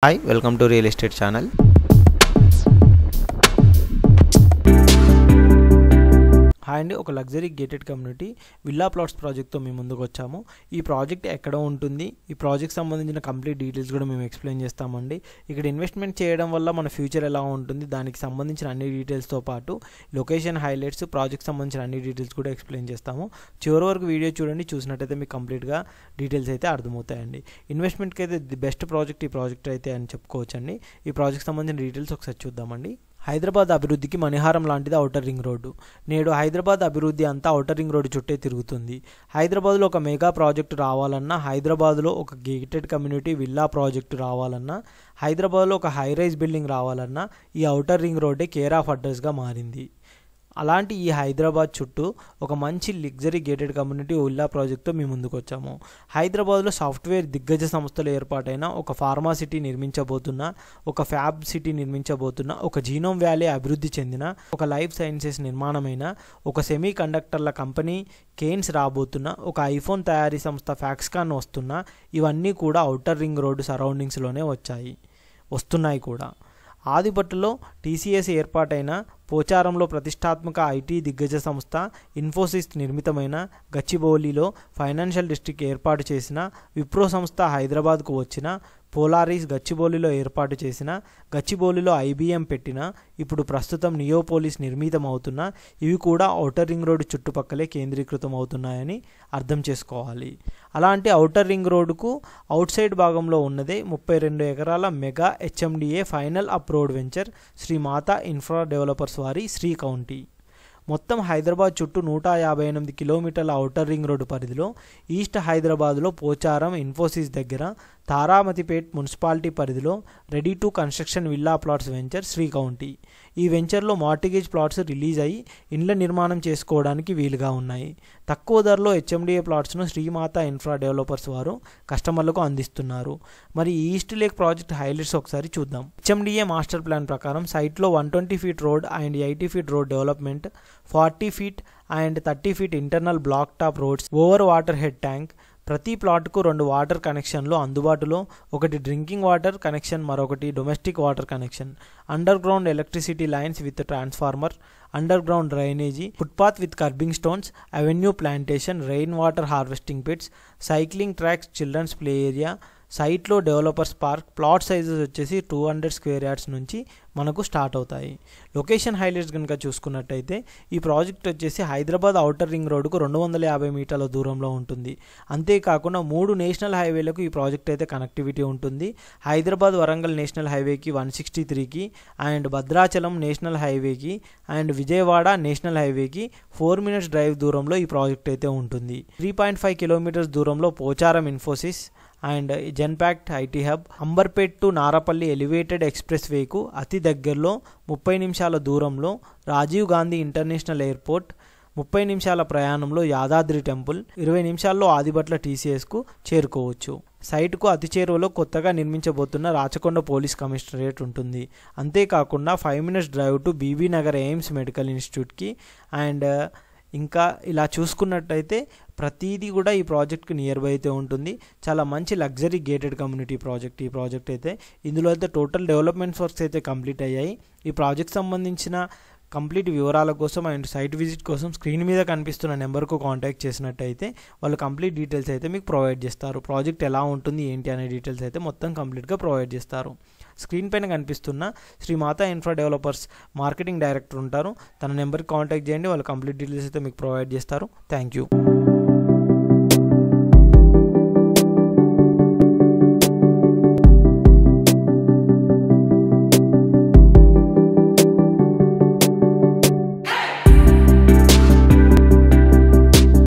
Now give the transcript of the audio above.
Hi, welcome to Real Estate channel. Hi అండి, ఒక luxury gated community villa plots ప్రాజెక్ట్తో మేము ముందుకు వచ్చాము. ఈ ప్రాజెక్ట్ ఎక్కడ ఉంటుంది, ఈ ప్రాజెక్ట్ సంబంధించిన కంప్లీట్ డీటెయిల్స్ కూడా మేము ఎక్స్ప్లెయిన్ చేస్తామండి. ఇక్కడ ఇన్వెస్ట్మెంట్ చేయడం వల్ల మన ఫ్యూచర్ ఎలా ఉంటుంది, దానికి సంబంధించిన అన్ని డీటెయిల్స్తో పాటు లొకేషన్ హైలైట్స్, ప్రాజెక్ట్ సంబంధించిన అన్ని డీటెయిల్స్ కూడా ఎక్స్ప్లెయిన్ చేస్తాము. చివరి వరకు వీడియో చూడండి, చూసినట్టయితే మీకు కంప్లీట్గా డీటెయిల్స్ అయితే అర్థమవుతాయండి. ఇన్వెస్ట్మెంట్కి అయితే ది బెస్ట్ ప్రాజెక్ట్ ఈ ప్రాజెక్ట్ అయితే అని చెప్పుకోవచ్చండి. ఈ ప్రాజెక్ట్ సంబంధించిన డీటెయిల్స్ ఒకసారి చూద్దామండి. హైదరాబాద్ అభివృద్ధికి మణిహారం లాంటిది ఔటర్ రింగ్ రోడ్డు. నేడు హైదరాబాద్ అభివృద్ధి అంతా ఔటర్ రింగ్ రోడ్డు చుట్టే తిరుగుతుంది. హైదరాబాద్లో ఒక మెగా ప్రాజెక్టు రావాలన్నా, హైదరాబాద్లో ఒక గేటెడ్ కమ్యూనిటీ విల్లా ప్రాజెక్టు రావాలన్నా, హైదరాబాద్లో ఒక హై రైజ్ బిల్డింగ్ రావాలన్నా ఈ ఔటర్ రింగ్ రోడ్డే కేర్ ఆఫ్ అడ్రస్గా మారింది. అలాంటి ఈ హైదరాబాద్ చుట్టూ ఒక మంచి లగ్జరీ గేటెడ్ కమ్యూనిటీ విల్లా ప్రాజెక్ట్తో మేము ముందుకు వచ్చాము. హైదరాబాద్లో సాఫ్ట్వేర్ దిగ్గజ సంస్థలు ఏర్పాటైన ఒక ఫార్మా సిటీ నిర్మించబోతున్న, ఒక ఫ్యాబ్ సిటీ నిర్మించబోతున్న, ఒక జీనోమ్ వ్యాలీ అభివృద్ధి చెందిన, ఒక లైఫ్ సైన్సెస్ నిర్మాణమైన, ఒక సెమీ కండక్టర్ల కంపెనీ కేన్స్ రాబోతున్న, ఒక ఐఫోన్ తయారీ సంస్థ ఫ్యాక్స్కాన్ వస్తున్న, ఇవన్నీ కూడా ఔటర్ రింగ్ రోడ్డు సరౌండింగ్స్లోనే వస్తున్నాయి కూడా. ఆదిపట్టులో టీసీఎస్ ఏర్పాటైన, పోచారంలో ప్రతిష్టాత్మక ఐటీ దిగ్గజ సంస్థ ఇన్ఫోసిస్ నిర్మితమైన, గచ్చిబౌలిలో ఫైనాన్షియల్ డిస్ట్రిక్ట్ ఏర్పాటు చేసిన, విప్రో సంస్థ హైదరాబాద్కు వచ్చిన, పోలారిస్ గచ్చిబౌలిలో ఏర్పాటు చేసిన, గచ్చిబౌలిలో ఐబీఎం పెట్టిన, ఇప్పుడు ప్రస్తుతం నియోపోలిస్ నిర్మితం అవుతున్న, ఇవి కూడా ఔటర్ రింగ్ రోడ్డు చుట్టుపక్కలే కేంద్రీకృతం అవుతున్నాయని అర్థం చేసుకోవాలి. అలాంటి ఔటర్ రింగ్ రోడ్డుకు అవుట్ సైడ్ భాగంలో ఉన్నదే 32 ఎకరాల mega HMDA final approved venture Shri Mata infra developers వారి శ్రీ కౌంటీ. మొత్తం హైదరాబాద్ చుట్టూ 158 కిలోమీటర్ల ఔటర్ రింగ్ రోడ్డు పరిధిలో ఈస్ట్ హైదరాబాద్లో పోచారం ఇన్ఫోసిస్ దగ్గర తారామతిపేట్ మున్సిపాలిటీ పరిధిలో ready to construction villa plots venture Shri county. ఈ వెంచర్లో మార్టిగేజ్ ప్లాట్స్ రిలీజ్ అయ్యి ఇండ్ల నిర్మాణం చేసుకోవడానికి వీలుగా ఉన్నాయి. తక్కువ ధరలో హెచ్ఎండిఏ ప్లాట్స్ను శ్రీమాతా ఇన్ఫ్రా డెవలపర్స్ వారు కస్టమర్లకు అందిస్తున్నారు. మరి ఈస్ట్ లేక్ ప్రాజెక్ట్ హైలైట్స్ ఒకసారి చూద్దాం. హెచ్ఎండిఏ మాస్టర్ ప్లాన్ ప్రకారం సైట్లో 120 feet road and 80 feet road development, 40 feet and 30 feet internal black top roads, over water head tank, ప్రతి ప్లాట్కు 2 వాటర్ కనెక్షన్లు అందుబాటులో, ఒకటి డ్రింకింగ్ వాటర్ కనెక్షన్, మరొకటి domestic water connection, underground electricity lines with transformer, underground drainage, footpath with kerbing stones, avenue plantation, rain water harvesting pits, cycling tracks, children's play area, సైట్లో developers park. Plot sizes వచ్చేసి 200 square yards నుంచి మనకు start అవుతాయి. Location highlights కనుక చూసుకున్నట్టయితే ఈ project వచ్చేసి Hyderabad outer ring రోడ్డుకు 250 మీటర్ల దూరంలో ఉంటుంది. అంతేకాకుండా 3 నేషనల్ హైవేలకు ఈ ప్రాజెక్ట్ అయితే కనెక్టివిటీ ఉంటుంది. హైదరాబాద్ వరంగల్ నేషనల్ హైవేకి 163కి అండ్ భద్రాచలం నేషనల్ హైవేకి అండ్ విజయవాడ నేషనల్ హైవేకి 4 మినిట్స్ డ్రైవ్ దూరంలో ఈ ప్రాజెక్ట్ అయితే ఉంటుంది. 3.5 కిలోమీటర్స్ దూరంలో Pocharam Infosys and Genpact IT hub, Amberpet to Narapalli elevated express వేకు అతి దగ్గరలో 30 నిమిషాల దూరంలో రాజీవ్ గాంధీ ఇంటర్నేషనల్ ఎయిర్పోర్ట్, 30 నిమిషాల ప్రయాణంలో యాదాద్రి టెంపుల్, 20 నిమిషాల్లో ఆదిబట్ల టీసీఎస్కు చేరుకోవచ్చు. సైట్కు అతి చేరువలో కొత్తగా నిర్మించబోతున్న రాచకొండ పోలీస్ కమిషనరేట్ ఉంటుంది. అంతేకాకుండా 5 minutes drive to Bibi Nagar AIIMS medical ఇన్స్టిట్యూట్కి అండ్ ఇంకా ఇలా చూసుకున్నట్టయితే ప్రతిదీ కూడా ఈ ప్రాజెక్ట్కి నియర్ బై అయితే ఉంటుంది. చాలా మంచి లగ్జరీ గేటెడ్ కమ్యూనిటీ ప్రాజెక్ట్ ఈ ప్రాజెక్ట్ అయితే. ఇందులో అయితే టోటల్ డెవలప్మెంట్ వర్క్స్ అయితే కంప్లీట్ అయ్యాయి. ఈ ప్రాజెక్ట్ సంబంధించిన కంప్లీట్ వివరాల కోసం అండ్ సైట్ విజిట్ కోసం స్క్రీన్ మీద కనిపిస్తున్న నెంబర్కు కాంటాక్ట్ చేసినట్టయితే వాళ్ళు కంప్లీట్ డీటెయిల్స్ అయితే మీకు ప్రొవైడ్ చేస్తారు. ప్రాజెక్ట్ ఎలా ఉంటుంది ఏంటి అనే డీటెయిల్స్ అయితే మొత్తం కంప్లీట్గా ప్రొవైడ్ చేస్తారు. స్క్రీన్ పైన కనిపిస్తున్న Shri Mata infra developers marketing director ఉంటారు, తన నెంబర్కి కాంటాక్ట్ చేయండి, వాళ్ళు కంప్లీట్ డీటెయిల్స్ అయితే మీకు ప్రొవైడ్ చేస్తారు. Thank you.